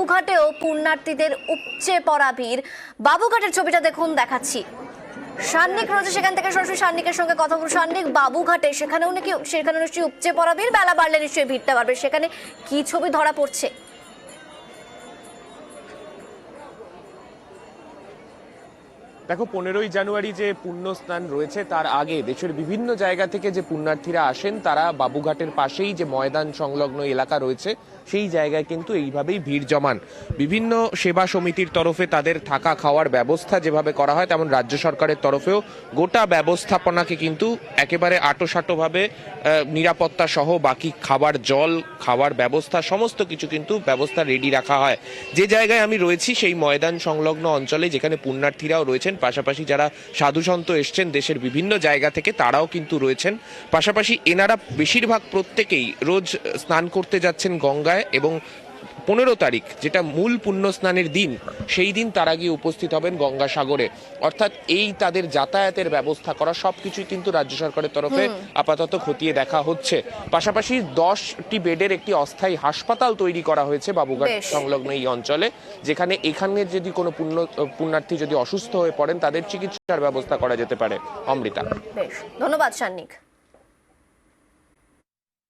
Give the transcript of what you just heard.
বাবুঘাটেও পুণ্যার্থীদের উপচে পড়া ভিড়। বাবুঘাটের ছবিটা দেখুন, দেখাচ্ছি। সান্নিক রয়েছে সেখান থেকে, সরাসরি সান্নিকের সঙ্গে কথা বলবো। সান্নিক, বাবুঘাটে সেখানে নিশ্চয়ই উপচে পড়া ভিড়, বেলা বাড়লে নিশ্চয়ই ভিড়টা বাড়বে, সেখানে কি ছবি ধরা পড়ছে? দেখো, 15ই জানুয়ারি যে পুণ্য স্নান রয়েছে তার আগে দেশের বিভিন্ন জায়গা থেকে যে পুণ্যার্থীরা আসেন তারা বাবুঘাটের পাশেই যে ময়দান সংলগ্ন এলাকা রয়েছে সেই জায়গায় কিন্তু এইভাবেই ভিড় জমান। বিভিন্ন সেবা সমিতির তরফে তাদের থাকা খাওয়ার ব্যবস্থা যেভাবে করা হয়, তেমন রাজ্য সরকারের তরফেও গোটা ব্যবস্থাপনাকে কিন্তু একেবারে আঁটোসাঁটোভাবে নিরাপত্তা সহ বাকি খাবার, জল, খাওয়ার ব্যবস্থা সমস্ত কিছু কিন্তু ব্যবস্থা রেডি রাখা হয়। যে জায়গায় আমি রয়েছি সেই ময়দান সংলগ্ন অঞ্চলে, যেখানে পুণ্যার্থীরাও রয়েছেন, পাশাপাশি যারা সাধুসন্ত এসছেন দেশের বিভিন্ন জায়গা থেকে তারাও কিন্তু রয়েছেন। পাশাপাশি এনারা বেশিরভাগ প্রত্যেকেই রোজ স্নান করতে যাচ্ছেন গঙ্গায়, এবং 15 তারিখ যেটা মূল পুণ্য স্নানের দিন, সেই দিন তারা গিয়ে উপস্থিত হবেন গঙ্গাসাগরে। অর্থাৎ এই তাদের যাতায়াতের ব্যবস্থা করা সবকিছুই কিন্তু রাজ্য সরকারের তরফে আপাতত খতিয়ে দেখা হচ্ছে। পাশাপাশি 10টি বেডের একটি অস্থায়ী হাসপাতাল তৈরি করা হয়েছে বাবুঘাট সংলগ্ন এই অঞ্চলে, যেখানে এখানে যদি কোনো পুণ্যার্থী যদি অসুস্থ হয়ে পড়েন তাদের চিকিৎসার ব্যবস্থা করা যেতে পারে। অমৃতা, বেশ, ধন্যবাদ সান্নিক।